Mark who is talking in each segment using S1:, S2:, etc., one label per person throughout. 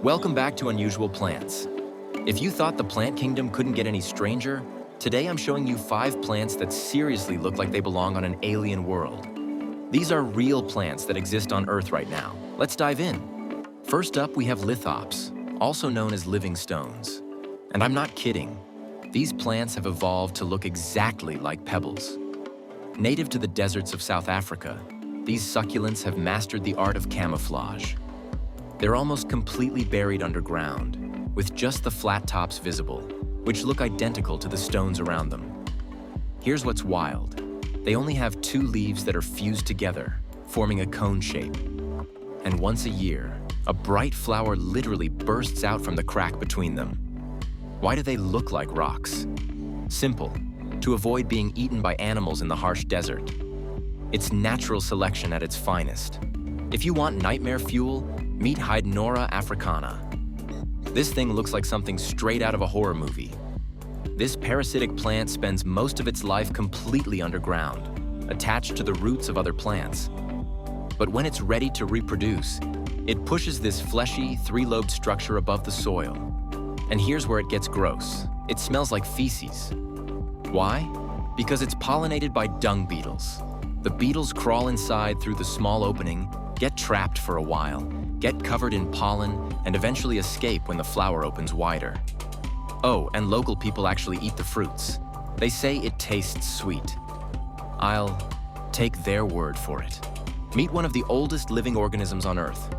S1: Welcome back to Unusual Plants. If you thought the plant kingdom couldn't get any stranger, today I'm showing you 5 plants that seriously look like they belong on an alien world. These are real plants that exist on Earth right now. Let's dive in. First up, we have Lithops, also known as living stones. And I'm not kidding. These plants have evolved to look exactly like pebbles. Native to the deserts of South Africa, these succulents have mastered the art of camouflage. They're almost completely buried underground, with just the flat tops visible, which look identical to the stones around them. Here's what's wild. They only have 2 leaves that are fused together, forming a cone shape. And once a year, a bright flower literally bursts out from the crack between them. Why do they look like rocks? Simple, to avoid being eaten by animals in the harsh desert. It's natural selection at its finest. If you want nightmare fuel, meet Hydnora Africana. This thing looks like something straight out of a horror movie. This parasitic plant spends most of its life completely underground, attached to the roots of other plants. But when it's ready to reproduce, it pushes this fleshy, 3-lobed structure above the soil. And here's where it gets gross. It smells like feces. Why? Because it's pollinated by dung beetles. The beetles crawl inside through the small opening, get trapped for a while, get covered in pollen, and eventually escape when the flower opens wider. Oh, and local people actually eat the fruits. They say it tastes sweet. I'll take their word for it. Meet one of the oldest living organisms on Earth,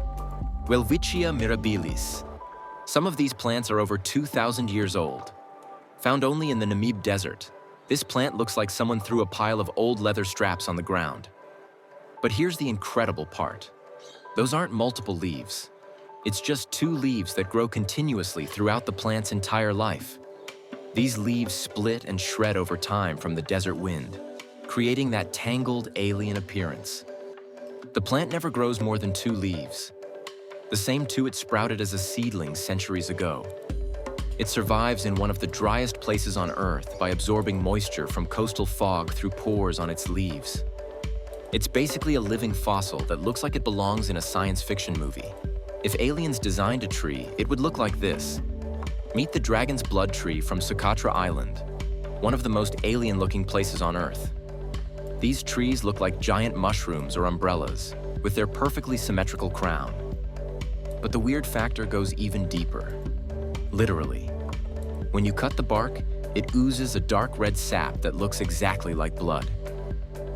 S1: Welwitschia Mirabilis. Some of these plants are over 2,000 years old. Found only in the Namib Desert, this plant looks like someone threw a pile of old leather straps on the ground. But here's the incredible part. Those aren't multiple leaves. It's just 2 leaves that grow continuously throughout the plant's entire life. These leaves split and shred over time from the desert wind, creating that tangled alien appearance. The plant never grows more than 2 leaves, the same 2 it sprouted as a seedling centuries ago. It survives in one of the driest places on Earth by absorbing moisture from coastal fog through pores on its leaves. It's basically a living fossil that looks like it belongs in a science fiction movie. If aliens designed a tree, it would look like this. Meet the dragon's blood tree from Socotra Island, one of the most alien-looking places on Earth. These trees look like giant mushrooms or umbrellas, with their perfectly symmetrical crown. But the weird factor goes even deeper. Literally. When you cut the bark, it oozes a dark red sap that looks exactly like blood.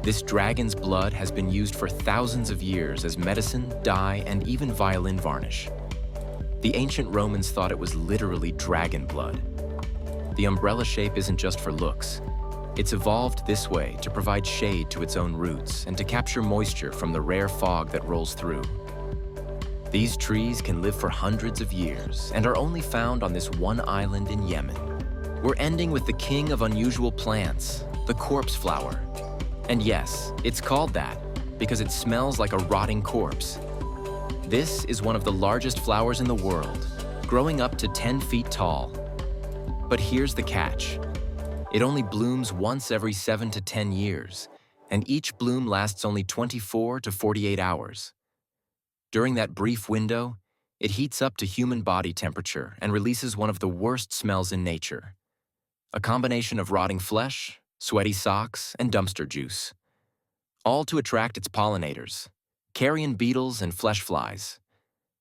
S1: This dragon's blood has been used for thousands of years as medicine, dye, and even violin varnish. The ancient Romans thought it was literally dragon blood. The umbrella shape isn't just for looks. It's evolved this way to provide shade to its own roots and to capture moisture from the rare fog that rolls through. These trees can live for hundreds of years and are only found on this one island in Yemen. We're ending with the king of unusual plants, the corpse flower. And yes, it's called that because it smells like a rotting corpse. This is one of the largest flowers in the world, growing up to 10 feet tall. But here's the catch. It only blooms once every 7 to 10 years, and each bloom lasts only 24 to 48 hours. During that brief window, it heats up to human body temperature and releases one of the worst smells in nature. A combination of rotting flesh, sweaty socks, and dumpster juice. All to attract its pollinators, carrion beetles and flesh flies.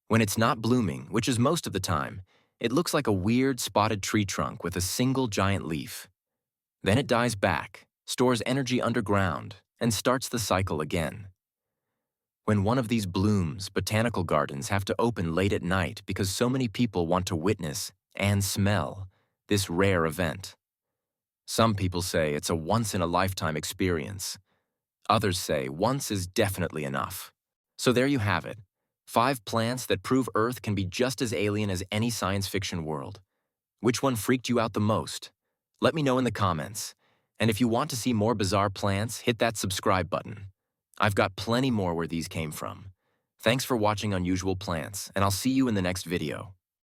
S1: When it's not blooming, which is most of the time, it looks like a weird spotted tree trunk with a single giant leaf. Then it dies back, stores energy underground, and starts the cycle again. When one of these blooms, botanical gardens have to open late at night because so many people want to witness and smell this rare event. Some people say it's a once-in-a-lifetime experience. Others say once is definitely enough. So there you have it, 5 plants that prove Earth can be just as alien as any science fiction world. Which one freaked you out the most? Let me know in the comments. And if you want to see more bizarre plants, hit that subscribe button. I've got plenty more where these came from. Thanks for watching Unusual Plants, and I'll see you in the next video.